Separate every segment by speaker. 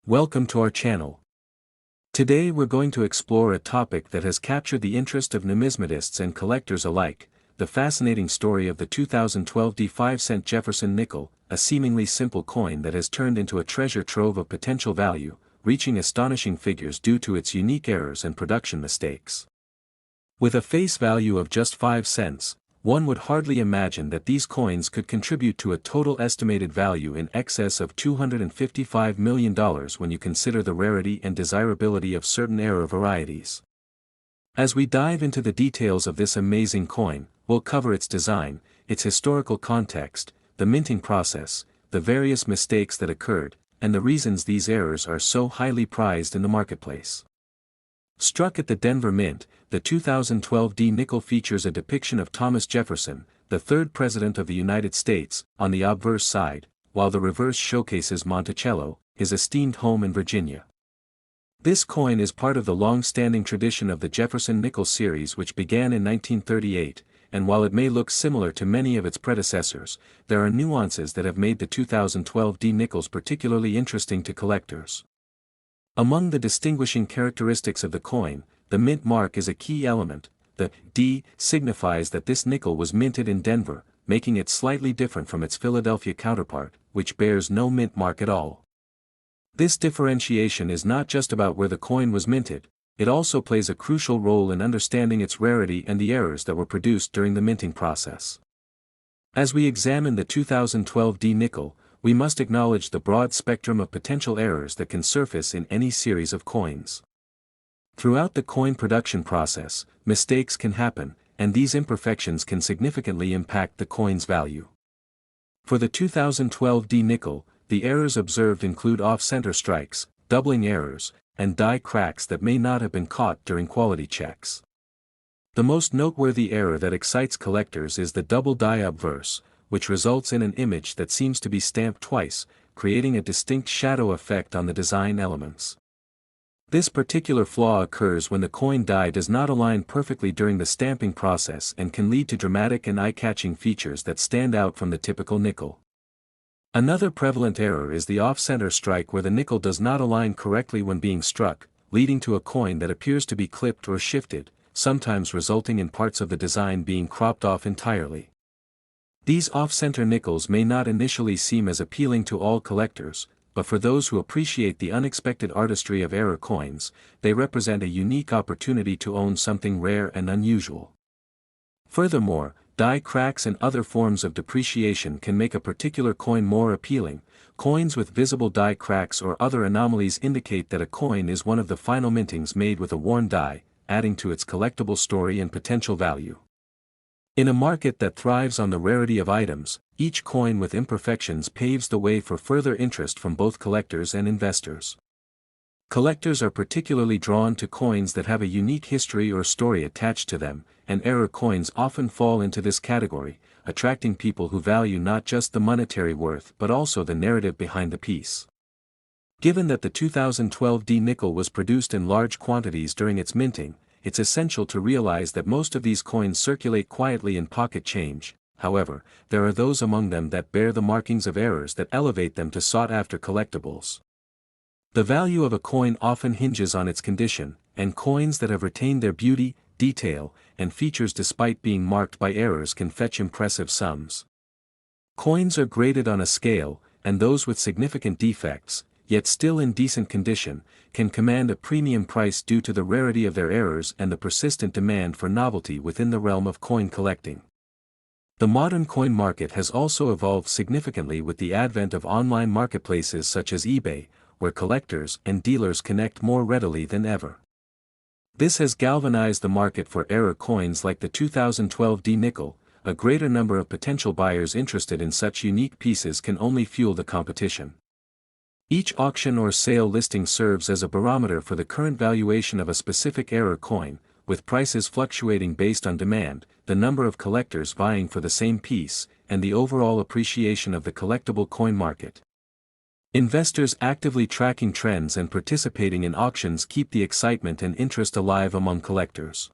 Speaker 1: Welcome to our channel. Today we're going to explore a topic that has captured the interest of numismatists and collectors alike, the fascinating story of the 2012d 5-cent Jefferson nickel, a seemingly simple coin that has turned into a treasure trove of potential value, reaching astonishing figures due to its unique errors and production mistakes. With a face value of just 5 cents, one would hardly imagine that these coins could contribute to a total estimated value in excess of $255 million when you consider the rarity and desirability of certain error varieties. As we dive into the details of this amazing coin, we'll cover its design, its historical context, the minting process, the various mistakes that occurred, and the reasons these errors are so highly prized in the marketplace. Struck at the Denver Mint, the 2012d nickel features a depiction of Thomas Jefferson, the third President of the United States, on the obverse side, while the reverse showcases Monticello, his esteemed home in Virginia. This coin is part of the long-standing tradition of the Jefferson nickel series which began in 1938, and while it may look similar to many of its predecessors, there are nuances that have made the 2012d nickels particularly interesting to collectors. Among the distinguishing characteristics of the coin, the mint mark is a key element. The D signifies that this nickel was minted in Denver, making it slightly different from its Philadelphia counterpart, which bears no mint mark at all. This differentiation is not just about where the coin was minted, it also plays a crucial role in understanding its rarity and the errors that were produced during the minting process. As we examine the 2012d nickel, we must acknowledge the broad spectrum of potential errors that can surface in any series of coins. Throughout the coin production process, mistakes can happen, and these imperfections can significantly impact the coin's value. For the 2012d nickel, the errors observed include off-center strikes, doubling errors, and die cracks that may not have been caught during quality checks. The most noteworthy error that excites collectors is the double die obverse, which results in an image that seems to be stamped twice, creating a distinct shadow effect on the design elements. This particular flaw occurs when the coin die does not align perfectly during the stamping process and can lead to dramatic and eye-catching features that stand out from the typical nickel. Another prevalent error is the off-center strike where the nickel does not align correctly when being struck, leading to a coin that appears to be clipped or shifted, sometimes resulting in parts of the design being cropped off entirely. These off-center nickels may not initially seem as appealing to all collectors, but for those who appreciate the unexpected artistry of error coins, they represent a unique opportunity to own something rare and unusual. Furthermore, die cracks and other forms of depreciation can make a particular coin more appealing. Coins with visible die cracks or other anomalies indicate that a coin is one of the final mintings made with a worn die, adding to its collectible story and potential value. In a market that thrives on the rarity of items, each coin with imperfections paves the way for further interest from both collectors and investors. Collectors are particularly drawn to coins that have a unique history or story attached to them, and error coins often fall into this category, attracting people who value not just the monetary worth but also the narrative behind the piece. Given that the 2012d nickel was produced in large quantities during its minting, it's essential to realize that most of these coins circulate quietly in pocket change. However, there are those among them that bear the markings of errors that elevate them to sought-after collectibles. The value of a coin often hinges on its condition, and coins that have retained their beauty, detail, and features despite being marked by errors can fetch impressive sums. Coins are graded on a scale, and those with significant defects, yet still in decent condition, can command a premium price due to the rarity of their errors and the persistent demand for novelty within the realm of coin collecting. The modern coin market has also evolved significantly with the advent of online marketplaces such as eBay, where collectors and dealers connect more readily than ever. This has galvanized the market for error coins like the 2012d nickel. A greater number of potential buyers interested in such unique pieces can only fuel the competition. Each auction or sale listing serves as a barometer for the current valuation of a specific error coin, with prices fluctuating based on demand, the number of collectors vying for the same piece, and the overall appreciation of the collectible coin market. Investors actively tracking trends and participating in auctions keep the excitement and interest alive among collectors.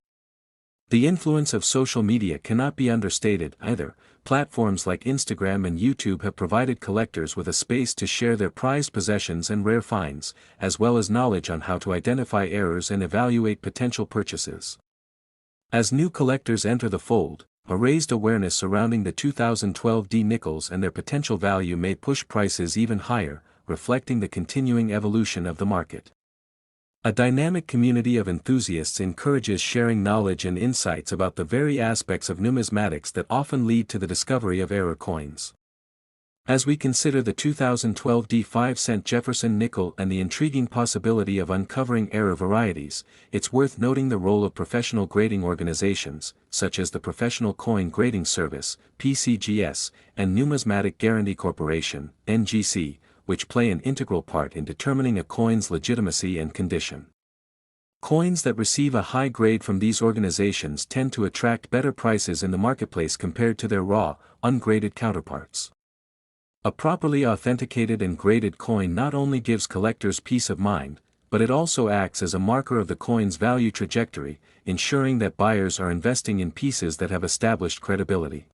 Speaker 1: The influence of social media cannot be understated either, platforms like Instagram and YouTube have provided collectors with a space to share their prized possessions and rare finds, as well as knowledge on how to identify errors and evaluate potential purchases. As new collectors enter the fold, a raised awareness surrounding the 2012d nickels and their potential value may push prices even higher, reflecting the continuing evolution of the market. A dynamic community of enthusiasts encourages sharing knowledge and insights about the very aspects of numismatics that often lead to the discovery of error coins. As we consider the 2012d 5-cent Jefferson nickel and the intriguing possibility of uncovering error varieties, it's worth noting the role of professional grading organizations, such as the Professional Coin Grading Service, PCGS, and Numismatic Guarantee Corporation, NGC, which play an integral part in determining a coin's legitimacy and condition. Coins that receive a high grade from these organizations tend to attract better prices in the marketplace compared to their raw, ungraded counterparts. A properly authenticated and graded coin not only gives collectors peace of mind, but it also acts as a marker of the coin's value trajectory, ensuring that buyers are investing in pieces that have established credibility.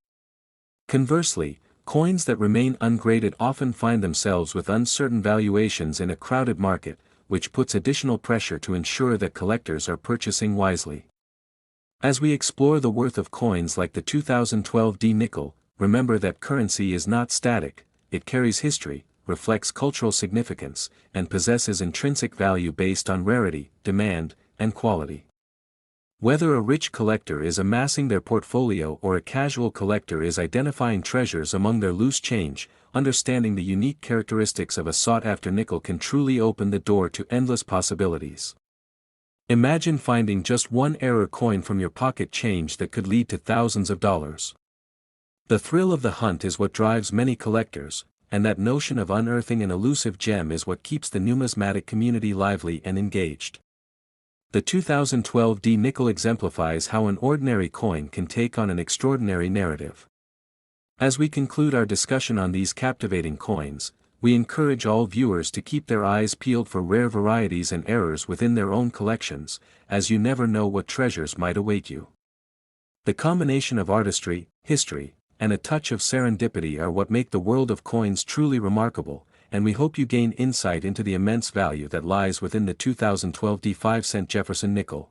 Speaker 1: Conversely, coins that remain ungraded often find themselves with uncertain valuations in a crowded market, which puts additional pressure to ensure that collectors are purchasing wisely. As we explore the worth of coins like the 2012d nickel, remember that currency is not static, it carries history, reflects cultural significance, and possesses intrinsic value based on rarity, demand, and quality. Whether a rich collector is amassing their portfolio or a casual collector is identifying treasures among their loose change, understanding the unique characteristics of a sought-after nickel can truly open the door to endless possibilities. Imagine finding just one error coin from your pocket change that could lead to thousands of dollars. The thrill of the hunt is what drives many collectors, and that notion of unearthing an elusive gem is what keeps the numismatic community lively and engaged. The 2012d nickel exemplifies how an ordinary coin can take on an extraordinary narrative. As we conclude our discussion on these captivating coins, we encourage all viewers to keep their eyes peeled for rare varieties and errors within their own collections, as you never know what treasures might await you. The combination of artistry, history, and a touch of serendipity are what make the world of coins truly remarkable, and we hope you gain insight into the immense value that lies within the 2012d 5-cent Jefferson nickel.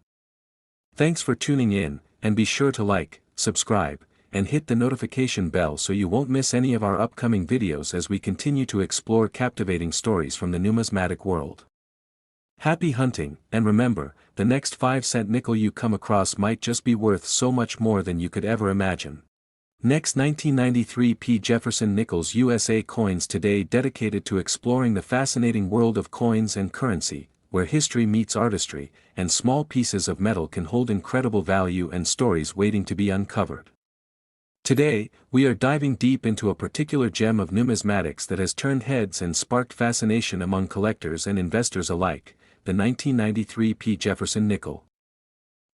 Speaker 1: Thanks for tuning in, and be sure to like, subscribe, and hit the notification bell so you won't miss any of our upcoming videos as we continue to explore captivating stories from the numismatic world. Happy hunting, and remember, the next 5-cent nickel you come across might just be worth so much more than you could ever imagine. Next, 1993 P Jefferson Nickels USA coins today, dedicated to exploring the fascinating world of coins and currency, where history meets artistry, and small pieces of metal can hold incredible value and stories waiting to be uncovered. Today, we are diving deep into a particular gem of numismatics that has turned heads and sparked fascination among collectors and investors alike, the 1993 P Jefferson nickel.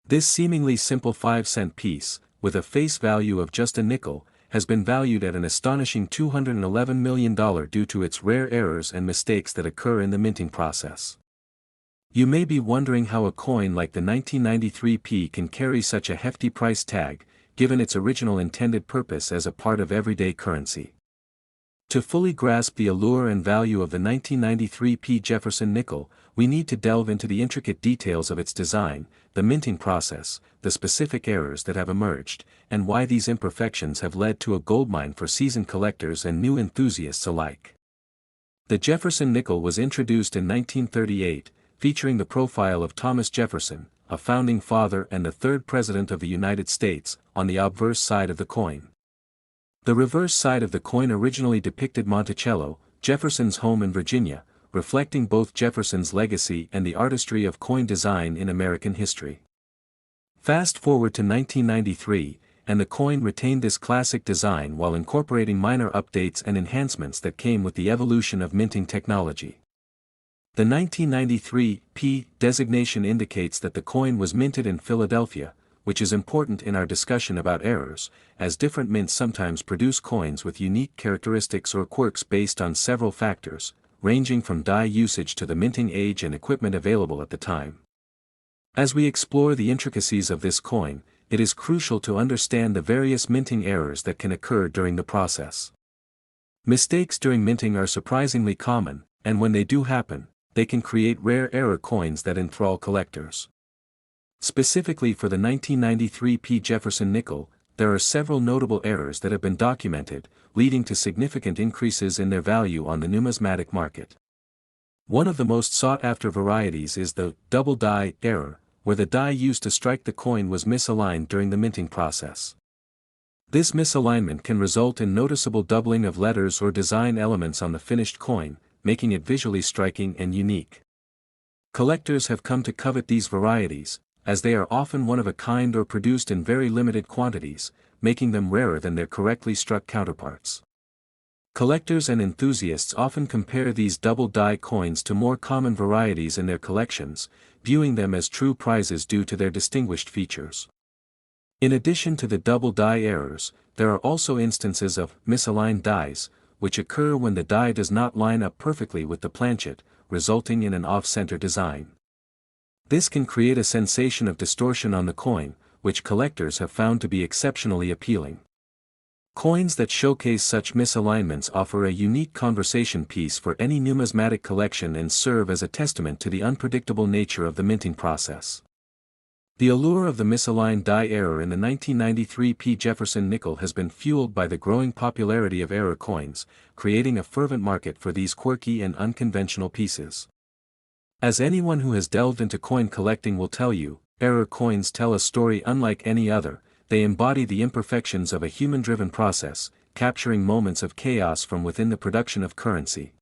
Speaker 1: This seemingly simple 5-cent piece, with a face value of just a nickel, has been valued at an astonishing $211 million due to its rare errors and mistakes that occur in the minting process. You may be wondering how a coin like the 1993 P can carry such a hefty price tag, given its original intended purpose as a part of everyday currency. To fully grasp the allure and value of the 1993 P Jefferson nickel, we need to delve into the intricate details of its design, the minting process, the specific errors that have emerged, and why these imperfections have led to a goldmine for seasoned collectors and new enthusiasts alike. The Jefferson nickel was introduced in 1938, featuring the profile of Thomas Jefferson, a founding father and the third president of the United States, on the obverse side of the coin. The reverse side of the coin originally depicted Monticello, Jefferson's home in Virginia, reflecting both Jefferson's legacy and the artistry of coin design in American history. Fast forward to 1993, and the coin retained this classic design while incorporating minor updates and enhancements that came with the evolution of minting technology. The 1993 P designation indicates that the coin was minted in Philadelphia, which is important in our discussion about errors, as different mints sometimes produce coins with unique characteristics or quirks based on several factors, ranging from die usage to the minting age and equipment available at the time. As we explore the intricacies of this coin, it is crucial to understand the various minting errors that can occur during the process. Mistakes during minting are surprisingly common, and when they do happen, they can create rare error coins that enthrall collectors. Specifically for the 1993 P Jefferson nickel, there are several notable errors that have been documented, leading to significant increases in their value on the numismatic market. One of the most sought-after varieties is the double die error, where the die used to strike the coin was misaligned during the minting process. This misalignment can result in noticeable doubling of letters or design elements on the finished coin, making it visually striking and unique. Collectors have come to covet these varieties, as they are often one of a kind or produced in very limited quantities, making them rarer than their correctly struck counterparts. Collectors and enthusiasts often compare these double die coins to more common varieties in their collections, viewing them as true prizes due to their distinguished features. In addition to the double die errors, there are also instances of misaligned dies, which occur when the die does not line up perfectly with the planchet, resulting in an off-center design. This can create a sensation of distortion on the coin, which collectors have found to be exceptionally appealing. Coins that showcase such misalignments offer a unique conversation piece for any numismatic collection and serve as a testament to the unpredictable nature of the minting process. The allure of the misaligned die error in the 1993 P Jefferson nickel has been fueled by the growing popularity of error coins, creating a fervent market for these quirky and unconventional pieces. As anyone who has delved into coin collecting will tell you, error coins tell a story unlike any other. They embody the imperfections of a human-driven process, capturing moments of chaos from within the production of currency.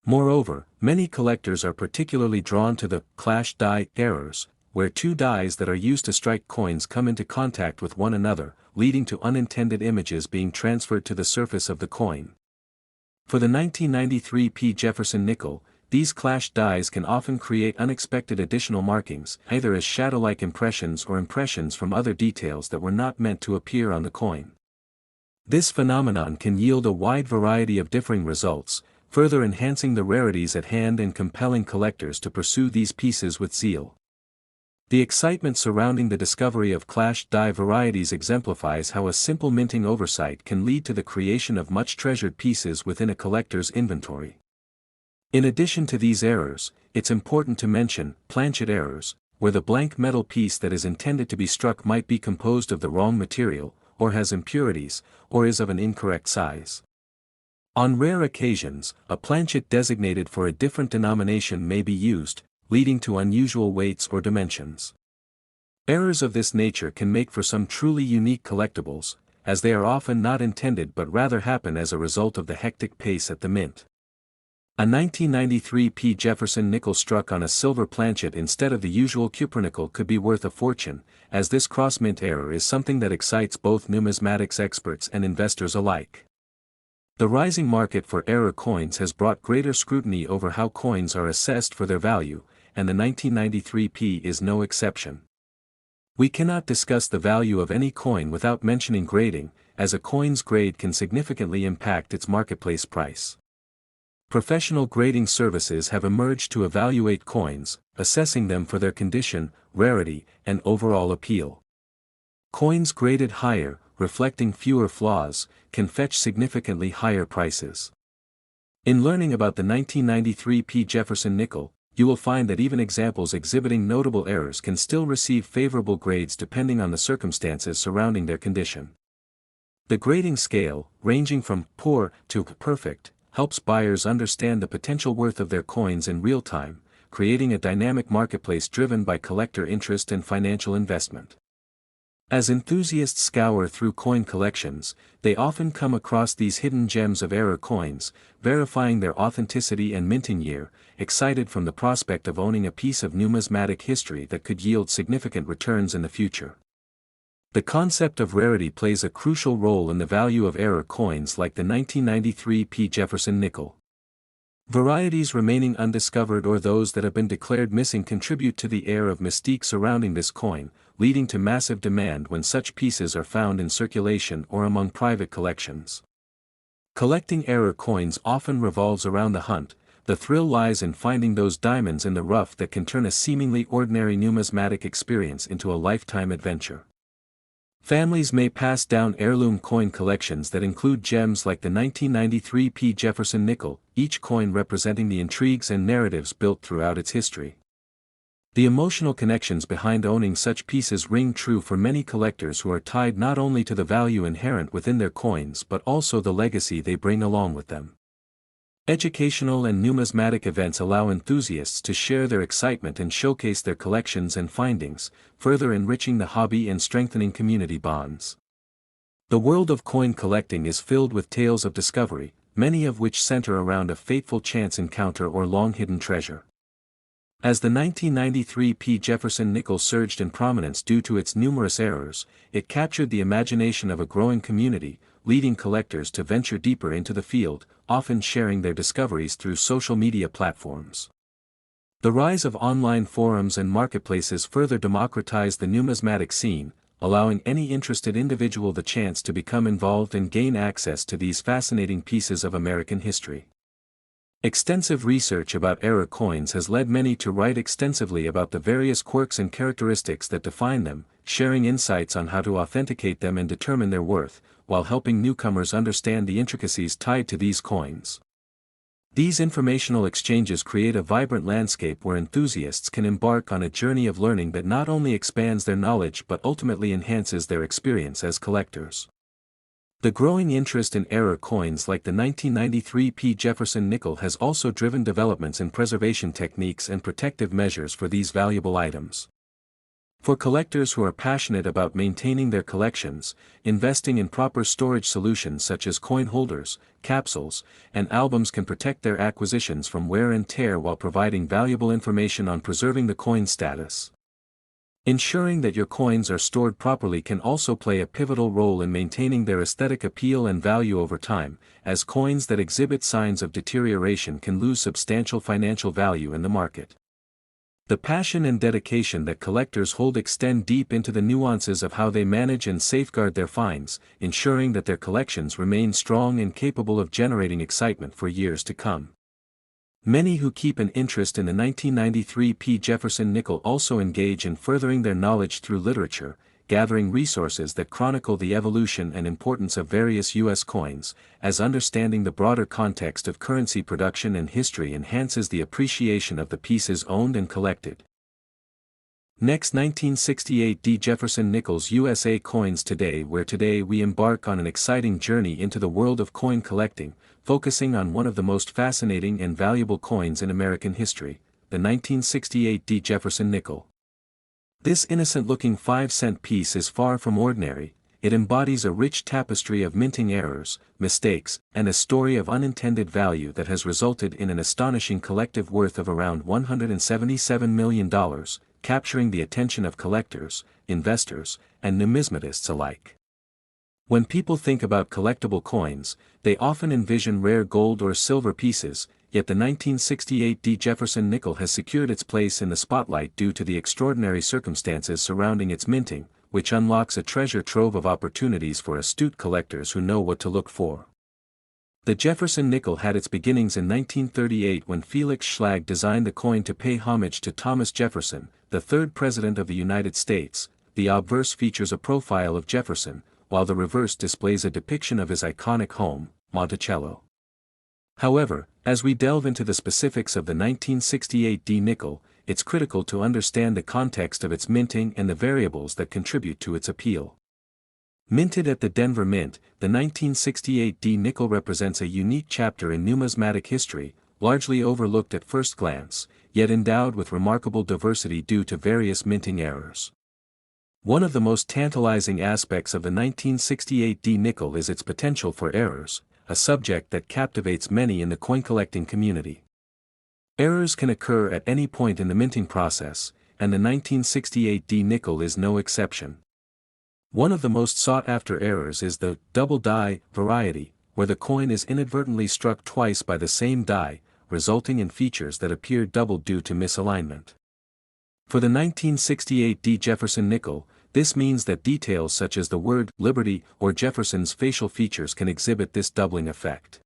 Speaker 1: Moreover, many collectors are particularly drawn to the clash die errors, where two dies that are used to strike coins come into contact with one another, leading to unintended images being transferred to the surface of the coin. For the 1993 P Jefferson nickel, these clash dies can often create unexpected additional markings, either as shadow-like impressions or impressions from other details that were not meant to appear on the coin. This phenomenon can yield a wide variety of differing results, further enhancing the rarities at hand and compelling collectors to pursue these pieces with zeal. The excitement surrounding the discovery of clash die varieties exemplifies how a simple minting oversight can lead to the creation of much treasured pieces within a collector's inventory. In addition to these errors, it's important to mention planchet errors, where the blank metal piece that is intended to be struck might be composed of the wrong material, or has impurities, or is of an incorrect size. On rare occasions, a planchet designated for a different denomination may be used, leading to unusual weights or dimensions. Errors of this nature can make for some truly unique collectibles, as they are often not intended but rather happen as a result of the hectic pace at the mint. A 1993 P Jefferson nickel struck on a silver planchet instead of the usual cupronickel could be worth a fortune, as this cross-mint error is something that excites both numismatics experts and investors alike. The rising market for error coins has brought greater scrutiny over how coins are assessed for their value, and the 1993 P is no exception. We cannot discuss the value of any coin without mentioning grading, as a coin's grade can significantly impact its marketplace price. Professional grading services have emerged to evaluate coins, assessing them for their condition, rarity, and overall appeal. Coins graded higher, reflecting fewer flaws, can fetch significantly higher prices. In learning about the 1993 P Jefferson nickel, you will find that even examples exhibiting notable errors can still receive favorable grades depending on the circumstances surrounding their condition. The grading scale, ranging from poor to perfect, helps buyers understand the potential worth of their coins in real time, creating a dynamic marketplace driven by collector interest and financial investment. As enthusiasts scour through coin collections, they often come across these hidden gems of error coins, verifying their authenticity and minting year, excited from the prospect of owning a piece of numismatic history that could yield significant returns in the future. The concept of rarity plays a crucial role in the value of error coins like the 1993 P Jefferson nickel. Varieties remaining undiscovered or those that have been declared missing contribute to the air of mystique surrounding this coin, leading to massive demand when such pieces are found in circulation or among private collections. Collecting error coins often revolves around the hunt. The thrill lies in finding those diamonds in the rough that can turn a seemingly ordinary numismatic experience into a lifetime adventure. Families may pass down heirloom coin collections that include gems like the 1993 P Jefferson nickel, each coin representing the intrigues and narratives built throughout its history. The emotional connections behind owning such pieces ring true for many collectors who are tied not only to the value inherent within their coins but also the legacy they bring along with them. Educational and numismatic events allow enthusiasts to share their excitement and showcase their collections and findings, further enriching the hobby and strengthening community bonds. The world of coin collecting is filled with tales of discovery, many of which center around a fateful chance encounter or long-hidden treasure. As the 1993 P Jefferson nickel surged in prominence due to its numerous errors, it captured the imagination of a growing community, leading collectors to venture deeper into the field, often sharing their discoveries through social media platforms. The rise of online forums and marketplaces further democratized the numismatic scene, allowing any interested individual the chance to become involved and gain access to these fascinating pieces of American history. Extensive research about era coins has led many to write extensively about the various quirks and characteristics that define them, sharing insights on how to authenticate them and determine their worth, while helping newcomers understand the intricacies tied to these coins. These informational exchanges create a vibrant landscape where enthusiasts can embark on a journey of learning that not only expands their knowledge but ultimately enhances their experience as collectors. The growing interest in era coins like the 1993 P Jefferson nickel has also driven developments in preservation techniques and protective measures for these valuable items. For collectors who are passionate about maintaining their collections, investing in proper storage solutions such as coin holders, capsules, and albums can protect their acquisitions from wear and tear while providing valuable information on preserving the coin status. Ensuring that your coins are stored properly can also play a pivotal role in maintaining their aesthetic appeal and value over time, as coins that exhibit signs of deterioration can lose substantial financial value in the market. The passion and dedication that collectors hold extend deep into the nuances of how they manage and safeguard their finds, ensuring that their collections remain strong and capable of generating excitement for years to come. Many who keep an interest in the 1993 P Jefferson nickel also engage in furthering their knowledge through literature, gathering resources that chronicle the evolution and importance of various U.S. coins, as understanding the broader context of currency production and history enhances the appreciation of the pieces owned and collected. Next, 1968 D Jefferson nickels USA coins today, where today we embark on an exciting journey into the world of coin collecting, focusing on one of the most fascinating and valuable coins in American history, the 1968 D Jefferson nickel. This innocent-looking 5-cent piece is far from ordinary. It embodies a rich tapestry of minting errors, mistakes, and a story of unintended value that has resulted in an astonishing collective worth of around $177 million, capturing the attention of collectors, investors, and numismatists alike. When people think about collectible coins, they often envision rare gold or silver pieces, yet the 1968 D Jefferson nickel has secured its place in the spotlight due to the extraordinary circumstances surrounding its minting, which unlocks a treasure trove of opportunities for astute collectors who know what to look for. The Jefferson nickel had its beginnings in 1938 when Felix Schlag designed the coin to pay homage to Thomas Jefferson, the third President of the United States. The obverse features a profile of Jefferson, while the reverse displays a depiction of his iconic home, Monticello. However, as we delve into the specifics of the 1968 D nickel, it's critical to understand the context of its minting and the variables that contribute to its appeal. Minted at the Denver Mint, the 1968 D nickel represents a unique chapter in numismatic history, largely overlooked at first glance, yet endowed with remarkable diversity due to various minting errors. One of the most tantalizing aspects of the 1968 D nickel is its potential for errors, a subject that captivates many in the coin collecting community. Errors can occur at any point in the minting process, and the 1968 D nickel is no exception. One of the most sought-after errors is the double die variety, where the coin is inadvertently struck twice by the same die, resulting in features that appear doubled due to misalignment. For the 1968 D Jefferson nickel, this means that details such as the word Liberty or Jefferson's facial features can exhibit this doubling effect.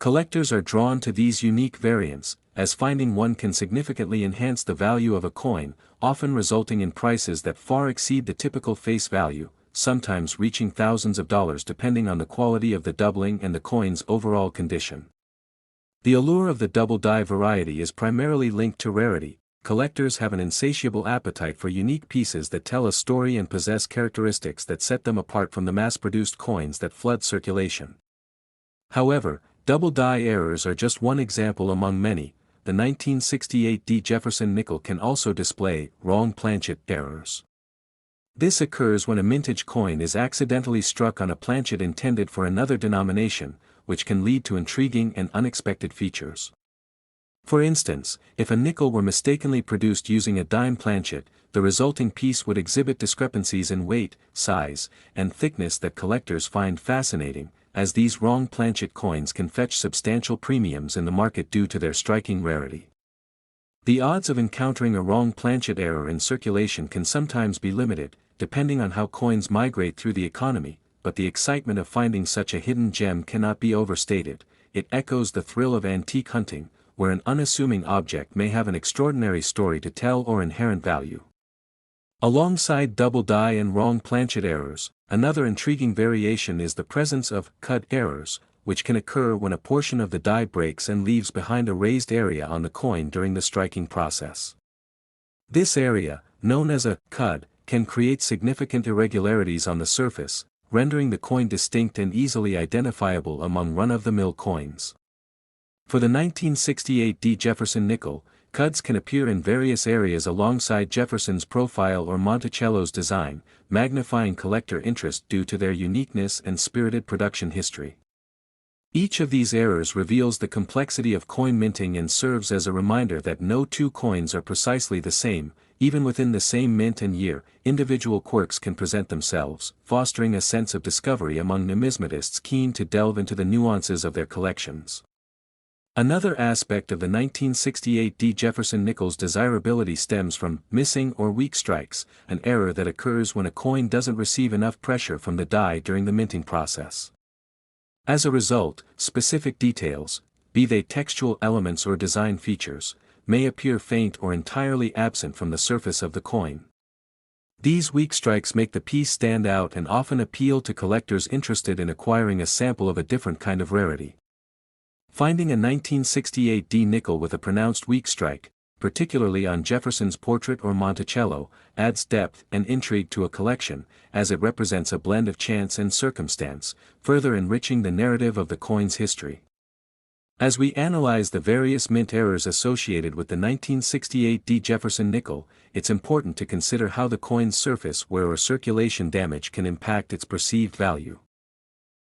Speaker 1: Collectors are drawn to these unique variants, as finding one can significantly enhance the value of a coin, often resulting in prices that far exceed the typical face value, sometimes reaching thousands of dollars depending on the quality of the doubling and the coin's overall condition. The allure of the double die variety is primarily linked to rarity. Collectors have an insatiable appetite for unique pieces that tell a story and possess characteristics that set them apart from the mass-produced coins that flood circulation. However, double die errors are just one example among many. The 1968 D Jefferson nickel can also display wrong planchet errors. This occurs when a mintage coin is accidentally struck on a planchet intended for another denomination, which can lead to intriguing and unexpected features. For instance, if a nickel were mistakenly produced using a dime planchet, the resulting piece would exhibit discrepancies in weight, size, and thickness that collectors find fascinating, as these wrong planchet coins can fetch substantial premiums in the market due to their striking rarity. The odds of encountering a wrong planchet error in circulation can sometimes be limited, depending on how coins migrate through the economy, but the excitement of finding such a hidden gem cannot be overstated. It echoes the thrill of antique hunting, where an unassuming object may have an extraordinary story to tell or inherent value. Alongside double die and wrong planchet errors, another intriguing variation is the presence of cut errors, which can occur when a portion of the die breaks and leaves behind a raised area on the coin during the striking process. This area, known as a cud, can create significant irregularities on the surface, rendering the coin distinct and easily identifiable among run-of-the-mill coins. For the 1968 D Jefferson nickel, cuds can appear in various areas alongside Jefferson's profile or Monticello's design, magnifying collector interest due to their uniqueness and spirited production history. Each of these errors reveals the complexity of coin minting and serves as a reminder that no two coins are precisely the same. Even within the same mint and year, individual quirks can present themselves, fostering a sense of discovery among numismatists keen to delve into the nuances of their collections. Another aspect of the 1968 D Jefferson nickel's desirability stems from missing or weak strikes, an error that occurs when a coin doesn't receive enough pressure from the die during the minting process. As a result, specific details, be they textual elements or design features, may appear faint or entirely absent from the surface of the coin. These weak strikes make the piece stand out and often appeal to collectors interested in acquiring a sample of a different kind of rarity. Finding a 1968 D nickel with a pronounced weak strike, particularly on Jefferson's portrait or Monticello, adds depth and intrigue to a collection, as it represents a blend of chance and circumstance, further enriching the narrative of the coin's history. As we analyze the various mint errors associated with the 1968 D Jefferson nickel, it's important to consider how the coin's surface wear or circulation damage can impact its perceived value.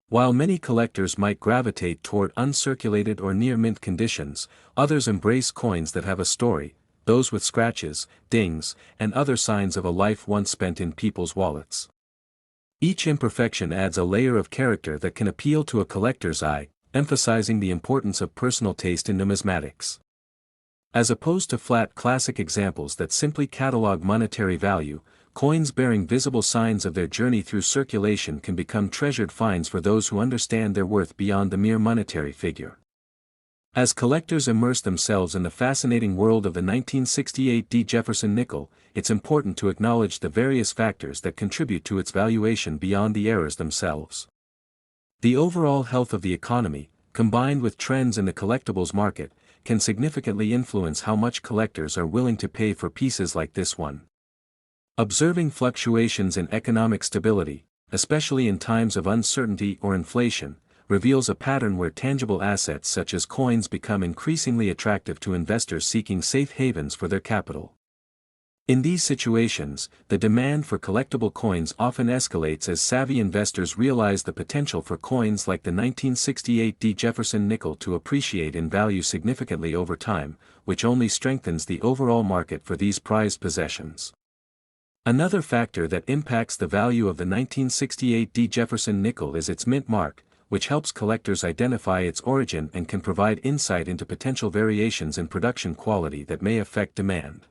Speaker 1: While many collectors might gravitate toward uncirculated or near-mint conditions, others embrace coins that have a story, those with scratches, dings, and other signs of a life once spent in people's wallets. Each imperfection adds a layer of character that can appeal to a collector's eye, emphasizing the importance of personal taste in numismatics. As opposed to flat classic examples that simply catalog monetary value, coins bearing visible signs of their journey through circulation can become treasured finds for those who understand their worth beyond the mere monetary figure. As collectors immerse themselves in the fascinating world of the 1968 D Jefferson nickel, it's important to acknowledge the various factors that contribute to its valuation beyond the errors themselves. The overall health of the economy, combined with trends in the collectibles market, can significantly influence how much collectors are willing to pay for pieces like this one. Observing fluctuations in economic stability, especially in times of uncertainty or inflation, reveals a pattern where tangible assets such as coins become increasingly attractive to investors seeking safe havens for their capital. In these situations, the demand for collectible coins often escalates as savvy investors realize the potential for coins like the 1968 D Jefferson nickel to appreciate in value significantly over time, which only strengthens the overall market for these prized possessions. Another factor that impacts the value of the 1968 D Jefferson nickel is its mint mark, which helps collectors identify its origin and can provide insight into potential variations in production quality that may affect demand.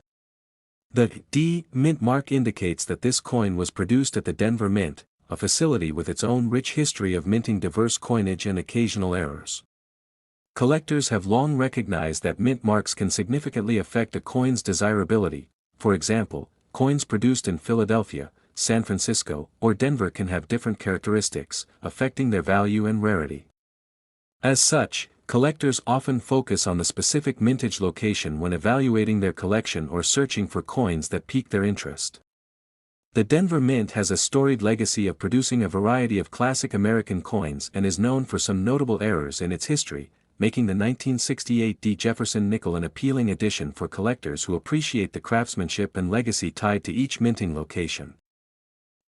Speaker 1: The D mint mark indicates that this coin was produced at the Denver Mint, a facility with its own rich history of minting diverse coinage and occasional errors. Collectors have long recognized that mint marks can significantly affect a coin's desirability. For example, coins produced in Philadelphia, San Francisco, or Denver can have different characteristics, affecting their value and rarity. As such, collectors often focus on the specific mintage location when evaluating their collection or searching for coins that pique their interest. The Denver Mint has a storied legacy of producing a variety of classic American coins and is known for some notable errors in its history, making the 1968 D Jefferson nickel an appealing addition for collectors who appreciate the craftsmanship and legacy tied to each minting location.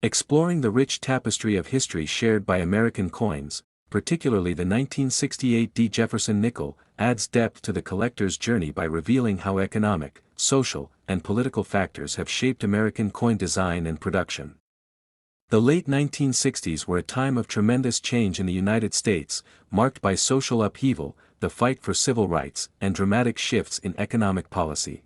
Speaker 1: Exploring the rich tapestry of history shared by American coins, particularly the 1968 D Jefferson nickel, adds depth to the collector's journey by revealing how economic, social, and political factors have shaped American coin design and production. The late 1960s were a time of tremendous change in the United States, marked by social upheaval, the fight for civil rights, and dramatic shifts in economic policy.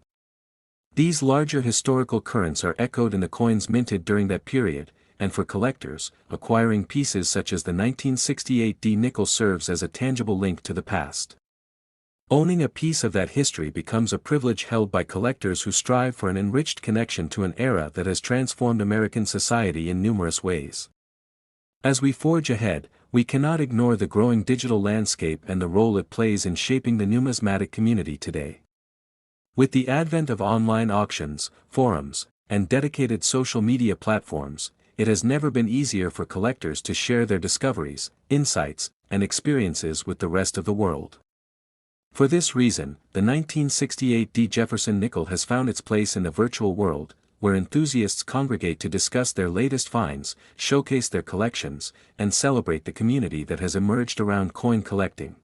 Speaker 1: These larger historical currents are echoed in the coins minted during that period, and for collectors, acquiring pieces such as the 1968 D nickel serves as a tangible link to the past. Owning a piece of that history becomes a privilege held by collectors who strive for an enriched connection to an era that has transformed American society in numerous ways. As we forge ahead, we cannot ignore the growing digital landscape and the role it plays in shaping the numismatic community today. With the advent of online auctions, forums, and dedicated social media platforms, it has never been easier for collectors to share their discoveries, insights, and experiences with the rest of the world. For this reason, the 1968 D Jefferson nickel has found its place in the virtual world, where enthusiasts congregate to discuss their latest finds, showcase their collections, and celebrate the community that has emerged around coin collecting.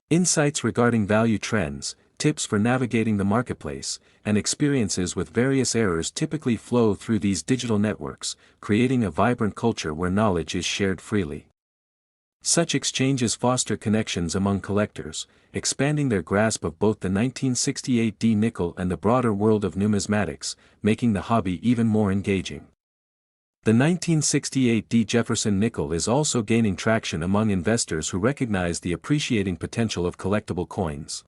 Speaker 1: Insights regarding value trends, tips for navigating the marketplace, and experiences with various errors typically flow through these digital networks, creating a vibrant culture where knowledge is shared freely. Such exchanges foster connections among collectors, expanding their grasp of both the 1968 D nickel and the broader world of numismatics, making the hobby even more engaging. The 1968 D Jefferson nickel is also gaining traction among investors who recognize the appreciating potential of collectible coins.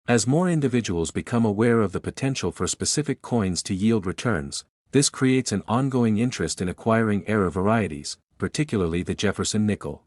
Speaker 1: As more individuals become aware of the potential for specific coins to yield returns, this creates an ongoing interest in acquiring rare varieties, particularly the Jefferson nickel.